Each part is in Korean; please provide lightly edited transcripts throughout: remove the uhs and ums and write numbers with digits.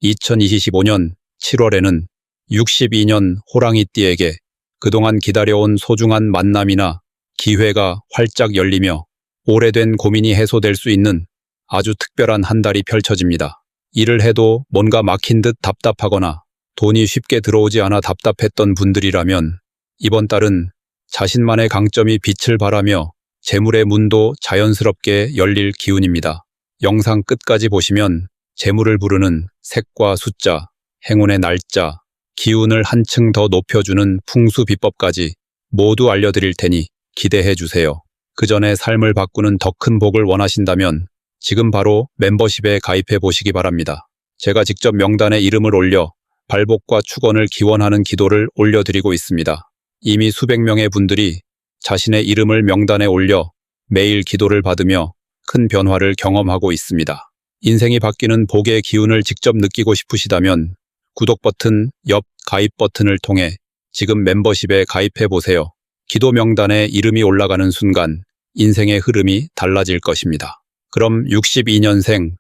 2025년 7월에는 62년 호랑이띠에게 그동안 기다려온 소중한 만남이나 기회가 활짝 열리며 오래된 고민이 해소될 수 있는 아주 특별한 한 달이 펼쳐집니다. 일을 해도 뭔가 막힌 듯 답답하거나 돈이 쉽게 들어오지 않아 답답했던 분들이라면 이번 달은 자신만의 강점이 빛을 발하며 재물의 문도 자연스럽게 열릴 기운입니다. 영상 끝까지 보시면 재물을 부르는 색과 숫자, 행운의 날짜, 기운을 한층 더 높여주는 풍수 비법까지 모두 알려드릴 테니 기대해 주세요. 그 전에 삶을 바꾸는 더 큰 복을 원하신다면 지금 바로 멤버십에 가입해 보시기 바랍니다. 제가 직접 명단에 이름을 올려 발복과 축원을 기원하는 기도를 올려드리고 있습니다. 이미 수백 명의 분들이 자신의 이름을 명단에 올려 매일 기도를 받으며 큰 변화를 경험하고 있습니다. 인생이 바뀌는 복의 기운을 직접 느끼고 싶으시다면 구독 버튼, 옆 가입 버튼을 통해 지금 멤버십에 가입해 보세요. 기도 명단에 이름이 올라가는 순간 인생의 흐름이 달라질 것입니다. 그럼 62년생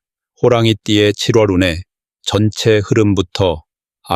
호랑이띠의 7월 운의 전체 흐름부터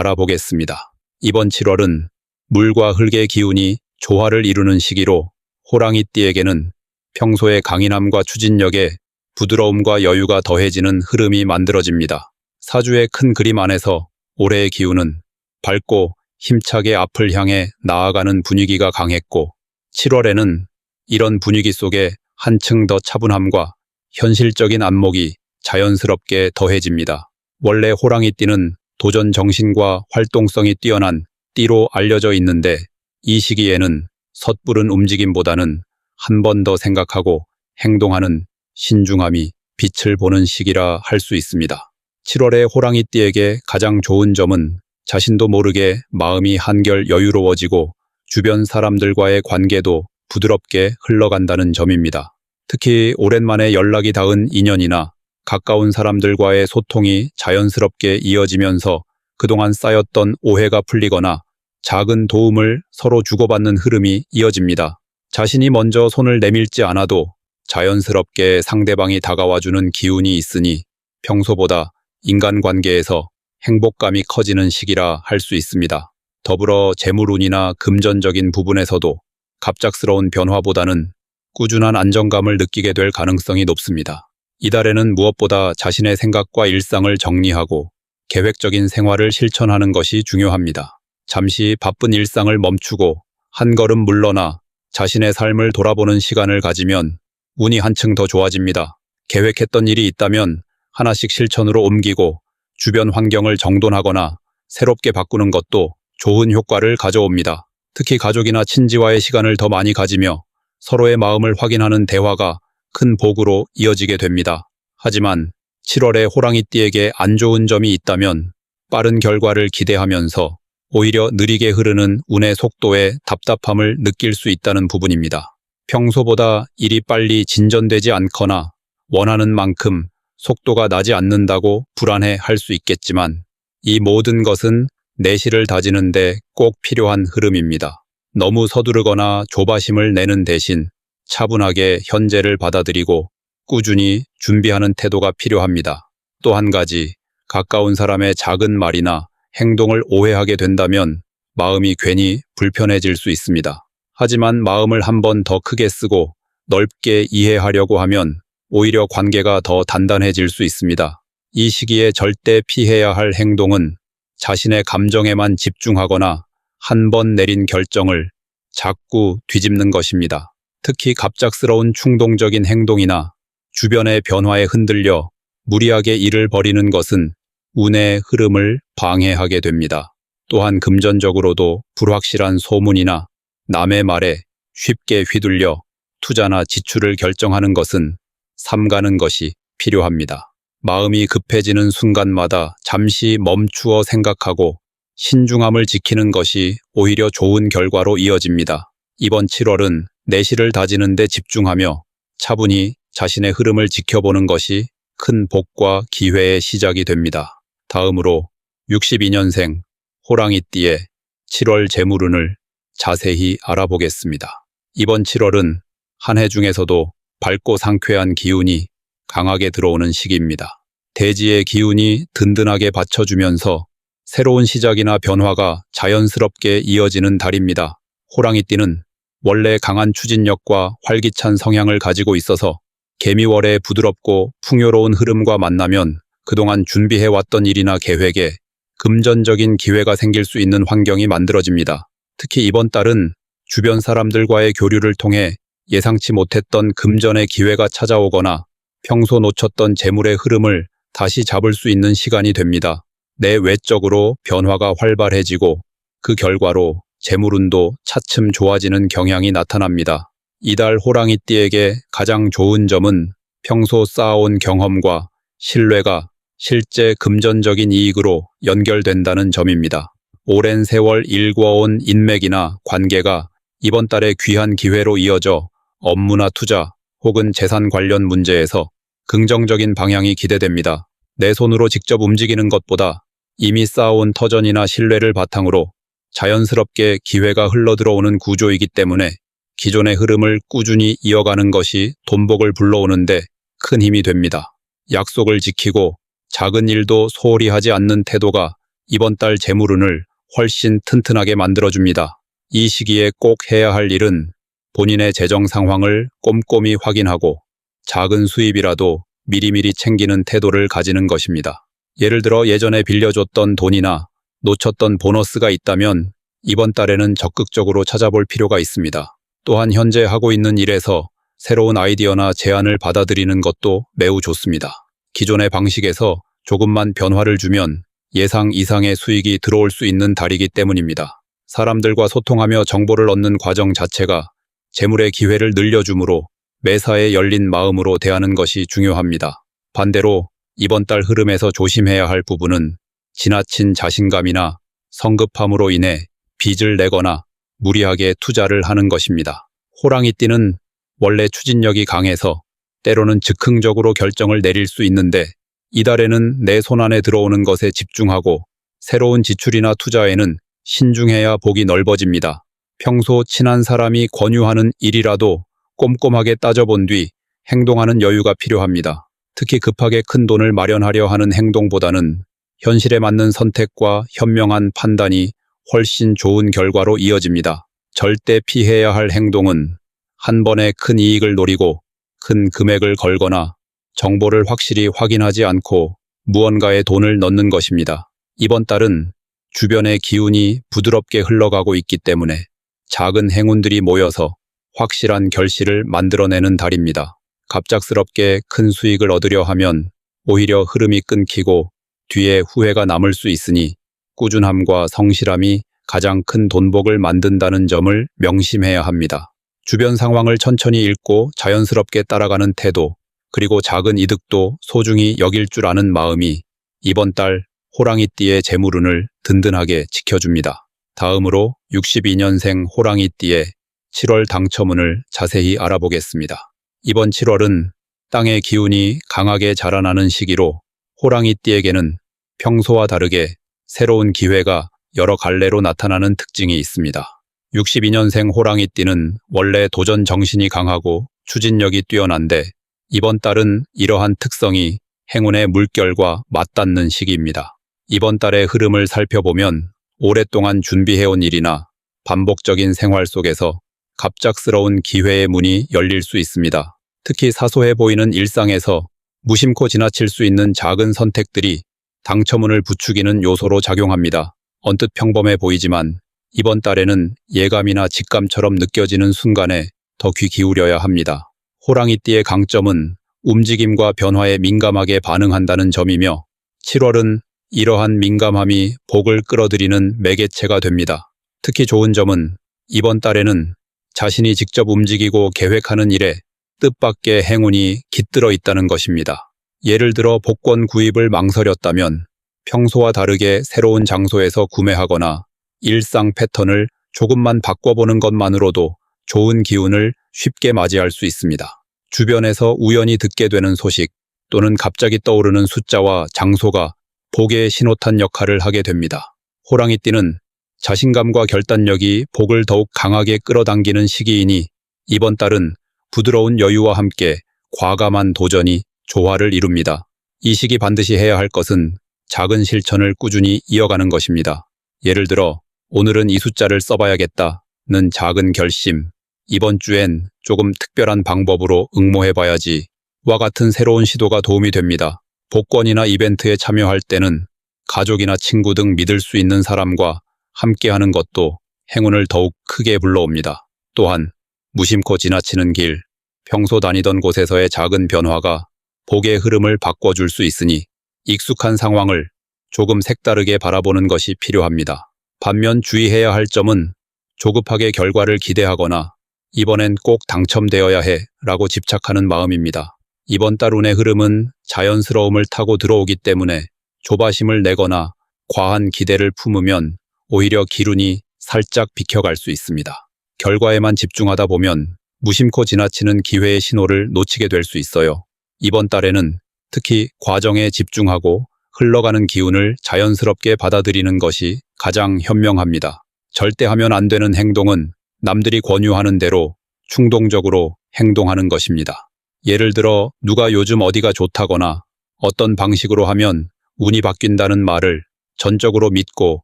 알아보겠습니다. 이번 7월은 물과 흙의 기운이 조화를 이루는 시기로 호랑이띠에게는 평소의 강인함과 추진력에 부드러움과 여유가 더해지는 흐름이 만들어집니다. 사주의 큰 그림 안에서 올해의 기운은 밝고 힘차게 앞을 향해 나아가는 분위기가 강했고 7월에는 이런 분위기 속에 한층 더 차분함과 현실적인 안목이 자연스럽게 더해집니다. 원래 호랑이띠는 도전 정신과 활동성이 뛰어난 띠로 알려져 있는데 이 시기에는 섣부른 움직임보다는 한 번 더 생각하고 행동하는 신중함이 빛을 보는 시기라 할 수 있습니다. 7월의 호랑이띠에게 가장 좋은 점은 자신도 모르게 마음이 한결 여유로워지고 주변 사람들과의 관계도 부드럽게 흘러간다는 점입니다. 특히 오랜만에 연락이 닿은 인연이나 가까운 사람들과의 소통이 자연스럽게 이어지면서 그동안 쌓였던 오해가 풀리거나 작은 도움을 서로 주고받는 흐름이 이어집니다. 자신이 먼저 손을 내밀지 않아도 자연스럽게 상대방이 다가와주는 기운이 있으니 평소보다 인간관계에서 행복감이 커지는 시기라 할 수 있습니다. 더불어 재물운이나 금전적인 부분에서도 갑작스러운 변화보다는 꾸준한 안정감을 느끼게 될 가능성이 높습니다. 이달에는 무엇보다 자신의 생각과 일상을 정리하고 계획적인 생활을 실천하는 것이 중요합니다. 잠시 바쁜 일상을 멈추고 한 걸음 물러나 자신의 삶을 돌아보는 시간을 가지면 운이 한층 더 좋아집니다. 계획했던 일이 있다면 하나씩 실천으로 옮기고 주변 환경을 정돈하거나 새롭게 바꾸는 것도 좋은 효과를 가져옵니다. 특히 가족이나 친지와의 시간을 더 많이 가지며 서로의 마음을 확인하는 대화가 큰 복으로 이어지게 됩니다. 하지만 7월에 호랑이띠에게 안 좋은 점이 있다면 빠른 결과를 기대하면서 오히려 느리게 흐르는 운의 속도에 답답함을 느낄 수 있다는 부분입니다. 평소보다 일이 빨리 진전되지 않거나 원하는 만큼 속도가 나지 않는다고 불안해 할 수 있겠지만 이 모든 것은 내실을 다지는 데 꼭 필요한 흐름입니다. 너무 서두르거나 조바심을 내는 대신 차분하게 현재를 받아들이고 꾸준히 준비하는 태도가 필요합니다. 또 한 가지, 가까운 사람의 작은 말이나 행동을 오해하게 된다면 마음이 괜히 불편해질 수 있습니다. 하지만 마음을 한 번 더 크게 쓰고 넓게 이해하려고 하면 오히려 관계가 더 단단해질 수 있습니다. 이 시기에 절대 피해야 할 행동은 자신의 감정에만 집중하거나 한 번 내린 결정을 자꾸 뒤집는 것입니다. 특히 갑작스러운 충동적인 행동이나 주변의 변화에 흔들려 무리하게 일을 벌이는 것은 운의 흐름을 방해하게 됩니다. 또한 금전적으로도 불확실한 소문이나 남의 말에 쉽게 휘둘려 투자나 지출을 결정하는 것은 삼가는 것이 필요합니다. 마음이 급해지는 순간마다 잠시 멈추어 생각하고 신중함을 지키는 것이 오히려 좋은 결과로 이어집니다. 이번 7월은 내실을 다지는 데 집중하며 차분히 자신의 흐름을 지켜보는 것이 큰 복과 기회의 시작이 됩니다. 다음으로 62년생 호랑이띠의 7월 재물운을 자세히 알아보겠습니다. 이번 7월은 한 해 중에서도 밝고 상쾌한 기운이 강하게 들어오는 시기입니다. 대지의 기운이 든든하게 받쳐주면서 새로운 시작이나 변화가 자연스럽게 이어지는 달입니다. 호랑이띠는 원래 강한 추진력과 활기찬 성향을 가지고 있어서 개미월의 부드럽고 풍요로운 흐름과 만나면 그동안 준비해왔던 일이나 계획에 금전적인 기회가 생길 수 있는 환경이 만들어집니다. 특히 이번 달은 주변 사람들과의 교류를 통해 예상치 못했던 금전의 기회가 찾아오거나 평소 놓쳤던 재물의 흐름을 다시 잡을 수 있는 시간이 됩니다. 내 외적으로 변화가 활발해지고 그 결과로 재물운도 차츰 좋아지는 경향이 나타납니다. 이달 호랑이띠에게 가장 좋은 점은 평소 쌓아온 경험과 신뢰가 실제 금전적인 이익으로 연결된다는 점입니다. 오랜 세월 일궈온 인맥이나 관계가 이번 달에 귀한 기회로 이어져 업무나 투자 혹은 재산 관련 문제에서 긍정적인 방향이 기대됩니다. 내 손으로 직접 움직이는 것보다 이미 쌓아온 터전이나 신뢰를 바탕으로 자연스럽게 기회가 흘러들어오는 구조이기 때문에 기존의 흐름을 꾸준히 이어가는 것이 돈복을 불러오는데 큰 힘이 됩니다. 약속을 지키고 작은 일도 소홀히 하지 않는 태도가 이번 달 재물운을 훨씬 튼튼하게 만들어줍니다. 이 시기에 꼭 해야 할 일은 본인의 재정 상황을 꼼꼼히 확인하고 작은 수입이라도 미리미리 챙기는 태도를 가지는 것입니다. 예를 들어 예전에 빌려줬던 돈이나 놓쳤던 보너스가 있다면 이번 달에는 적극적으로 찾아볼 필요가 있습니다. 또한 현재 하고 있는 일에서 새로운 아이디어나 제안을 받아들이는 것도 매우 좋습니다. 기존의 방식에서 조금만 변화를 주면 예상 이상의 수익이 들어올 수 있는 달이기 때문입니다. 사람들과 소통하며 정보를 얻는 과정 자체가 재물의 기회를 늘려주므로 매사에 열린 마음으로 대하는 것이 중요합니다. 반대로 이번 달 흐름에서 조심해야 할 부분은 지나친 자신감이나 성급함으로 인해 빚을 내거나 무리하게 투자를 하는 것입니다. 호랑이띠는 원래 추진력이 강해서 때로는 즉흥적으로 결정을 내릴 수 있는데 이달에는 내 손안에 들어오는 것에 집중하고 새로운 지출이나 투자에는 신중해야 복이 넓어집니다. 평소 친한 사람이 권유하는 일이라도 꼼꼼하게 따져본 뒤 행동하는 여유가 필요합니다. 특히 급하게 큰 돈을 마련하려 하는 행동보다는 현실에 맞는 선택과 현명한 판단이 훨씬 좋은 결과로 이어집니다. 절대 피해야 할 행동은 한 번에 큰 이익을 노리고 큰 금액을 걸거나 정보를 확실히 확인하지 않고 무언가에 돈을 넣는 것입니다. 이번 달은 주변의 기운이 부드럽게 흘러가고 있기 때문에 작은 행운들이 모여서 확실한 결실을 만들어내는 달입니다. 갑작스럽게 큰 수익을 얻으려 하면 오히려 흐름이 끊기고 뒤에 후회가 남을 수 있으니 꾸준함과 성실함이 가장 큰 돈복을 만든다는 점을 명심해야 합니다. 주변 상황을 천천히 읽고 자연스럽게 따라가는 태도, 그리고 작은 이득도 소중히 여길 줄 아는 마음이 이번 달 호랑이띠의 재물운을 든든하게 지켜줍니다. 다음으로 62년생 호랑이띠의 7월 당첨운을 자세히 알아보겠습니다. 이번 7월은 땅의 기운이 강하게 자라나는 시기로 호랑이띠에게는 평소와 다르게 새로운 기회가 여러 갈래로 나타나는 특징이 있습니다. 62년생 호랑이띠는 원래 도전 정신이 강하고 추진력이 뛰어난데 이번 달은 이러한 특성이 행운의 물결과 맞닿는 시기입니다. 이번 달의 흐름을 살펴보면 오랫동안 준비해온 일이나 반복적인 생활 속에서 갑작스러운 기회의 문이 열릴 수 있습니다. 특히 사소해 보이는 일상에서 무심코 지나칠 수 있는 작은 선택들이 당첨운을 부추기는 요소로 작용합니다. 언뜻 평범해 보이지만 이번 달에는 예감이나 직감처럼 느껴지는 순간에 더 귀 기울여야 합니다. 호랑이띠의 강점은 움직임과 변화에 민감하게 반응한다는 점이며 7월은 이러한 민감함이 복을 끌어들이는 매개체가 됩니다. 특히 좋은 점은 이번 달에는 자신이 직접 움직이고 계획하는 일에 뜻밖의 행운이 깃들어 있다는 것입니다. 예를 들어 복권 구입을 망설였다면 평소와 다르게 새로운 장소에서 구매하거나 일상 패턴을 조금만 바꿔보는 것만으로도 좋은 기운을 쉽게 맞이할 수 있습니다. 주변에서 우연히 듣게 되는 소식 또는 갑자기 떠오르는 숫자와 장소가 복의 신호탄 역할을 하게 됩니다. 호랑이띠는 자신감과 결단력이 복을 더욱 강하게 끌어당기는 시기이니 이번 달은 부드러운 여유와 함께 과감한 도전이 조화를 이룹니다. 이 시기 반드시 해야 할 것은 작은 실천을 꾸준히 이어가는 것입니다. 예를 들어 오늘은 이 숫자를 써봐야겠다는 작은 결심, 이번 주엔 조금 특별한 방법으로 응모해봐야지 와 같은 새로운 시도가 도움이 됩니다. 복권이나 이벤트에 참여할 때는 가족이나 친구 등 믿을 수 있는 사람과 함께하는 것도 행운을 더욱 크게 불러옵니다. 또한 무심코 지나치는 길, 평소 다니던 곳에서의 작은 변화가 복의 흐름을 바꿔줄 수 있으니 익숙한 상황을 조금 색다르게 바라보는 것이 필요합니다. 반면 주의해야 할 점은 조급하게 결과를 기대하거나 이번엔 꼭 당첨되어야 해 라고 집착하는 마음입니다. 이번 달 운의 흐름은 자연스러움을 타고 들어오기 때문에 조바심을 내거나 과한 기대를 품으면 오히려 기운이 살짝 비켜갈 수 있습니다. 결과에만 집중하다 보면 무심코 지나치는 기회의 신호를 놓치게 될 수 있어요. 이번 달에는 특히 과정에 집중하고 흘러가는 기운을 자연스럽게 받아들이는 것이 가장 현명합니다. 절대 하면 안 되는 행동은 남들이 권유하는 대로 충동적으로 행동하는 것입니다. 예를 들어 누가 요즘 어디가 좋다거나 어떤 방식으로 하면 운이 바뀐다는 말을 전적으로 믿고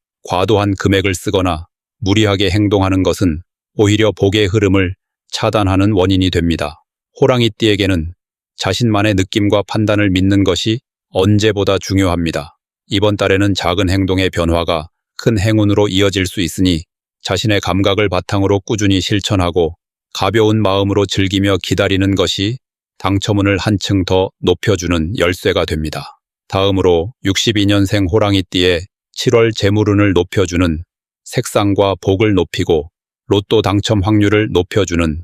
과도한 금액을 쓰거나 무리하게 행동하는 것은 오히려 복의 흐름을 차단하는 원인이 됩니다. 호랑이띠에게는 자신만의 느낌과 판단을 믿는 것이 언제보다 중요합니다. 이번 달에는 작은 행동의 변화가 큰 행운으로 이어질 수 있으니 자신의 감각을 바탕으로 꾸준히 실천하고 가벼운 마음으로 즐기며 기다리는 것이 당첨운을 한층 더 높여주는 열쇠가 됩니다. 다음으로 62년생 호랑이띠의 7월 재물운을 높여주는 색상과 복을 높이고 로또 당첨 확률을 높여주는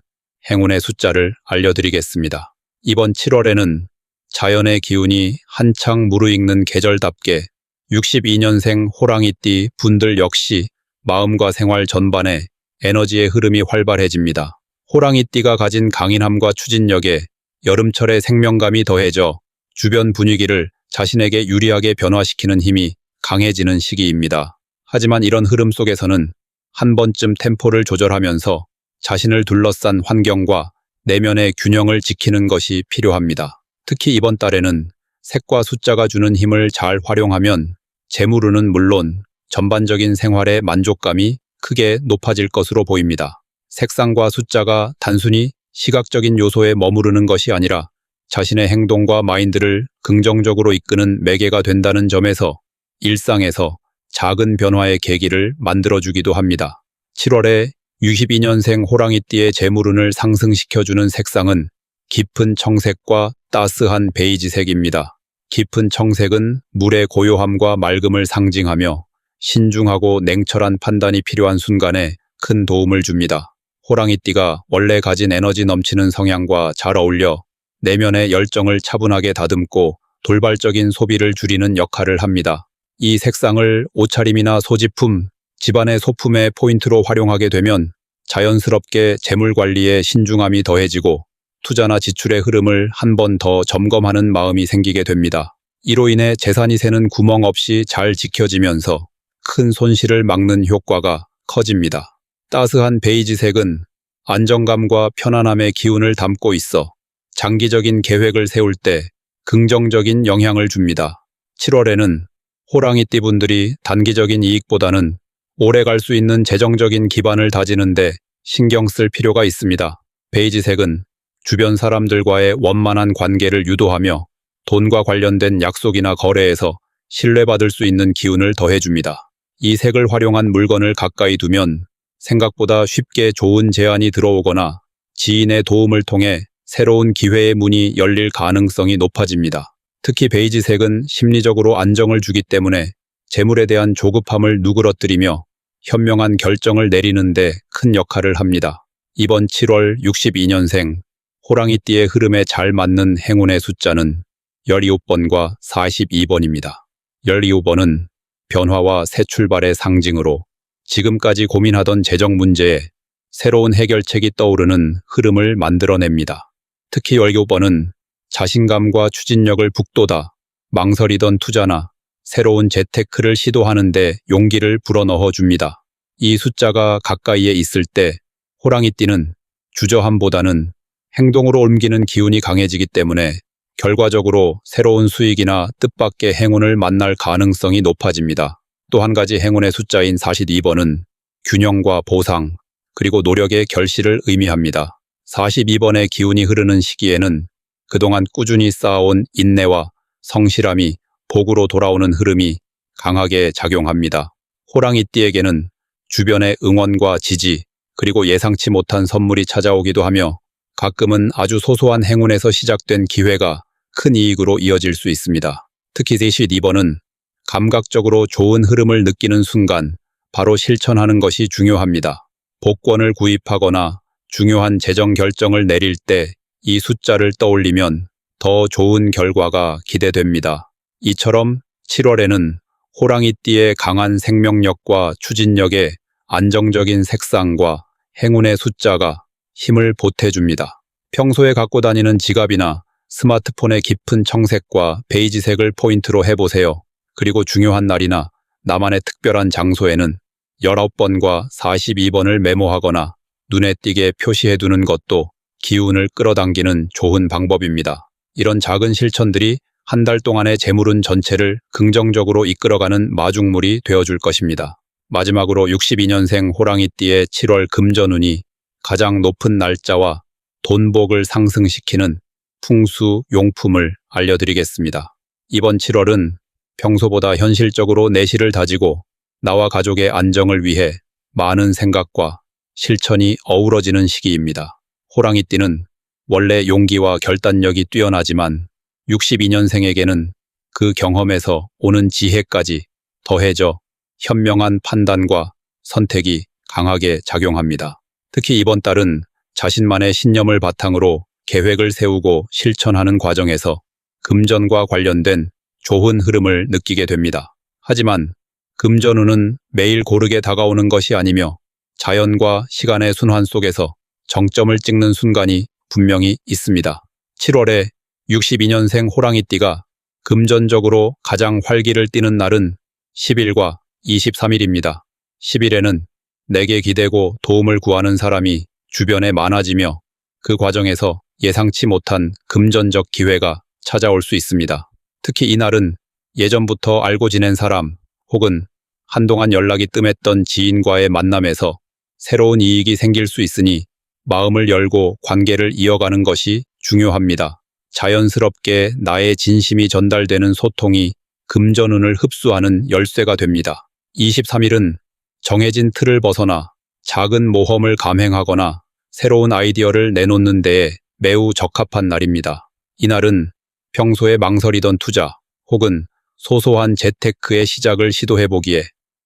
행운의 숫자를 알려드리겠습니다. 이번 7월에는 자연의 기운이 한창 무르익는 계절답게 62년생 호랑이띠 분들 역시 마음과 생활 전반에 에너지의 흐름이 활발해집니다. 호랑이띠가 가진 강인함과 추진력에 여름철의 생명감이 더해져 주변 분위기를 자신에게 유리하게 변화시키는 힘이 강해지는 시기입니다. 하지만 이런 흐름 속에서는 한 번쯤 템포를 조절하면서 자신을 둘러싼 환경과 내면의 균형을 지키는 것이 필요합니다. 특히 이번 달에는 색과 숫자가 주는 힘을 잘 활용하면 재물운은 물론 전반적인 생활의 만족감이 크게 높아질 것으로 보입니다. 색상과 숫자가 단순히 시각적인 요소에 머무르는 것이 아니라 자신의 행동과 마인드를 긍정적으로 이끄는 매개가 된다는 점에서 일상에서 작은 변화의 계기를 만들어주기도 합니다. 7월에 62년생 호랑이띠의 재물운을 상승시켜주는 색상은 깊은 청색과 따스한 베이지색입니다. 깊은 청색은 물의 고요함과 맑음을 상징하며 신중하고 냉철한 판단이 필요한 순간에 큰 도움을 줍니다. 호랑이띠가 원래 가진 에너지 넘치는 성향과 잘 어울려 내면의 열정을 차분하게 다듬고 돌발적인 소비를 줄이는 역할을 합니다. 이 색상을 옷차림이나 소지품, 집안의 소품의 포인트로 활용하게 되면 자연스럽게 재물 관리에 신중함이 더해지고 투자나 지출의 흐름을 한 번 더 점검하는 마음이 생기게 됩니다. 이로 인해 재산이 새는 구멍 없이 잘 지켜지면서 큰 손실을 막는 효과가 커집니다. 따스한 베이지색은 안정감과 편안함의 기운을 담고 있어 장기적인 계획을 세울 때 긍정적인 영향을 줍니다. 7월에는 호랑이띠 분들이 단기적인 이익보다는 오래 갈 수 있는 재정적인 기반을 다지는 데 신경 쓸 필요가 있습니다. 베이지색은 주변 사람들과의 원만한 관계를 유도하며 돈과 관련된 약속이나 거래에서 신뢰받을 수 있는 기운을 더해줍니다. 이 색을 활용한 물건을 가까이 두면 생각보다 쉽게 좋은 제안이 들어오거나 지인의 도움을 통해 새로운 기회의 문이 열릴 가능성이 높아집니다. 특히 베이지색은 심리적으로 안정을 주기 때문에 재물에 대한 조급함을 누그러뜨리며 현명한 결정을 내리는 데 큰 역할을 합니다. 이번 7월 62년생 호랑이띠의 흐름에 잘 맞는 행운의 숫자는 17번과 42번입니다. 17번은 변화와 새 출발의 상징으로 지금까지 고민하던 재정 문제에 새로운 해결책이 떠오르는 흐름을 만들어냅니다. 특히 17번은 자신감과 추진력을 북돋아 망설이던 투자나 새로운 재테크를 시도하는 데 용기를 불어넣어 줍니다. 이 숫자가 가까이에 있을 때 호랑이띠는 주저함보다는 행동으로 옮기는 기운이 강해지기 때문에 결과적으로 새로운 수익이나 뜻밖의 행운을 만날 가능성이 높아집니다. 또 한 가지 행운의 숫자인 42번은 균형과 보상, 그리고 노력의 결실을 의미합니다. 42번의 기운이 흐르는 시기에는 그동안 꾸준히 쌓아온 인내와 성실함이 복으로 돌아오는 흐름이 강하게 작용합니다. 호랑이띠에게는 주변의 응원과 지지, 그리고 예상치 못한 선물이 찾아오기도 하며 가끔은 아주 소소한 행운에서 시작된 기회가 큰 이익으로 이어질 수 있습니다. 특히 42번은 감각적으로 좋은 흐름을 느끼는 순간 바로 실천하는 것이 중요합니다. 복권을 구입하거나 중요한 재정 결정을 내릴 때 이 숫자를 떠올리면 더 좋은 결과가 기대됩니다. 이처럼 7월에는 호랑이띠의 강한 생명력과 추진력에 안정적인 색상과 행운의 숫자가 힘을 보태줍니다. 평소에 갖고 다니는 지갑이나 스마트폰의 깊은 청색과 베이지색을 포인트로 해보세요. 그리고 중요한 날이나 나만의 특별한 장소에는 19번과 42번을 메모하거나 눈에 띄게 표시해두는 것도 기운을 끌어당기는 좋은 방법입니다. 이런 작은 실천들이 한 달 동안의 재물운 전체를 긍정적으로 이끌어가는 마중물이 되어줄 것입니다. 마지막으로 62년생 호랑이띠의 7월 금전운이 가장 높은 날짜와 돈복을 상승시키는 풍수 용품을 알려드리겠습니다. 이번 7월은 평소보다 현실적으로 내실을 다지고 나와 가족의 안정을 위해 많은 생각과 실천이 어우러지는 시기입니다. 호랑이띠는 원래 용기와 결단력이 뛰어나지만 62년생에게는 그 경험에서 오는 지혜까지 더해져 현명한 판단과 선택이 강하게 작용합니다. 특히 이번 달은 자신만의 신념을 바탕으로 계획을 세우고 실천하는 과정에서 금전과 관련된 좋은 흐름을 느끼게 됩니다. 하지만 금전운은 매일 고르게 다가오는 것이 아니며 자연과 시간의 순환 속에서 정점을 찍는 순간이 분명히 있습니다. 7월에 62년생 호랑이띠가 금전적으로 가장 활기를 띠는 날은 10일과 23일입니다. 10일에는 내게 기대고 도움을 구하는 사람이 주변에 많아지며 그 과정에서 예상치 못한 금전적 기회가 찾아올 수 있습니다. 특히 이날은 예전부터 알고 지낸 사람 혹은 한동안 연락이 뜸했던 지인과의 만남에서 새로운 이익이 생길 수 있으니 마음을 열고 관계를 이어가는 것이 중요합니다. 자연스럽게 나의 진심이 전달되는 소통이 금전운을 흡수하는 열쇠가 됩니다. 23일은 정해진 틀을 벗어나 작은 모험을 감행하거나 새로운 아이디어를 내놓는 데에 매우 적합한 날입니다. 이날은 평소에 망설이던 투자 혹은 소소한 재테크의 시작을 시도해보기에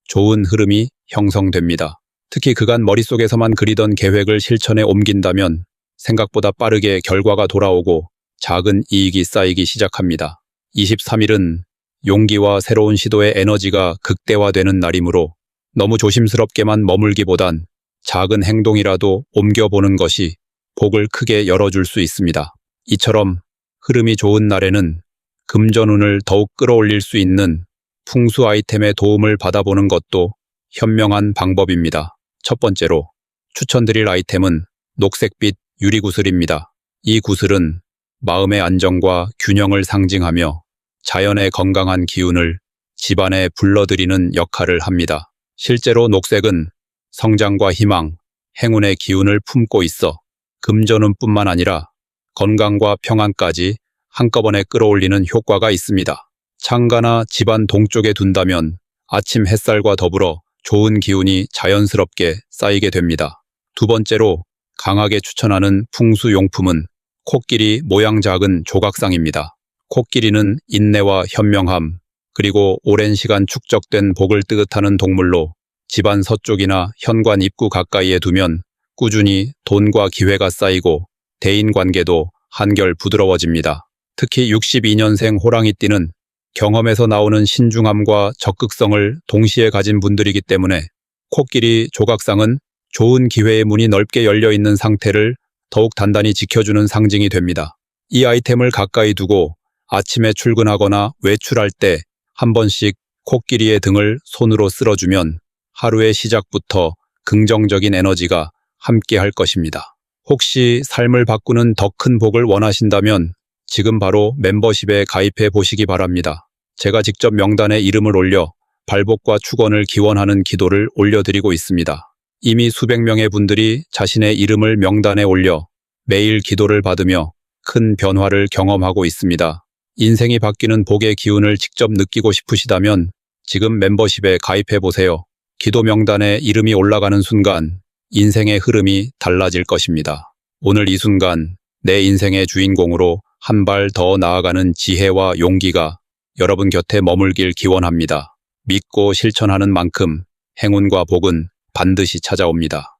좋은 흐름이 형성됩니다. 특히 그간 머릿속에서만 그리던 계획을 실천에 옮긴다면 생각보다 빠르게 결과가 돌아오고 작은 이익이 쌓이기 시작합니다. 23일은 용기와 새로운 시도의 에너지가 극대화되는 날이므로 너무 조심스럽게만 머물기보단 작은 행동이라도 옮겨보는 것이 복을 크게 열어줄 수 있습니다. 이처럼 흐름이 좋은 날에는 금전운을 더욱 끌어올릴 수 있는 풍수 아이템의 도움을 받아보는 것도 현명한 방법입니다. 첫 번째로 추천드릴 아이템은 녹색빛 유리구슬입니다. 이 구슬은 마음의 안정과 균형을 상징하며 자연의 건강한 기운을 집안에 불러들이는 역할을 합니다. 실제로 녹색은 성장과 희망, 행운의 기운을 품고 있어 금전운뿐만 아니라 건강과 평안까지 한꺼번에 끌어올리는 효과가 있습니다. 창가나 집안 동쪽에 둔다면 아침 햇살과 더불어 좋은 기운이 자연스럽게 쌓이게 됩니다. 두 번째로 강하게 추천하는 풍수용품은 코끼리 모양 작은 조각상입니다. 코끼리는 인내와 현명함, 그리고 오랜 시간 축적된 복을 뜻하는 동물로 집안 서쪽이나 현관 입구 가까이에 두면 꾸준히 돈과 기회가 쌓이고 대인관계도 한결 부드러워집니다. 특히 62년생 호랑이띠는 경험에서 나오는 신중함과 적극성을 동시에 가진 분들이기 때문에 코끼리 조각상은 좋은 기회의 문이 넓게 열려 있는 상태를 더욱 단단히 지켜주는 상징이 됩니다. 이 아이템을 가까이 두고 아침에 출근하거나 외출할 때 한 번씩 코끼리의 등을 손으로 쓸어주면 하루의 시작부터 긍정적인 에너지가 함께 할 것입니다. 혹시 삶을 바꾸는 더 큰 복을 원하신다면 지금 바로 멤버십에 가입해 보시기 바랍니다. 제가 직접 명단에 이름을 올려 발복과 축원을 기원하는 기도를 올려드리고 있습니다. 이미 수백 명의 분들이 자신의 이름을 명단에 올려 매일 기도를 받으며 큰 변화를 경험하고 있습니다. 인생이 바뀌는 복의 기운을 직접 느끼고 싶으시다면 지금 멤버십에 가입해 보세요. 기도 명단에 이름이 올라가는 순간 인생의 흐름이 달라질 것입니다. 오늘 이 순간 내 인생의 주인공으로 한 발 더 나아가는 지혜와 용기가 여러분 곁에 머물길 기원합니다. 믿고 실천하는 만큼 행운과 복은 반드시 찾아옵니다.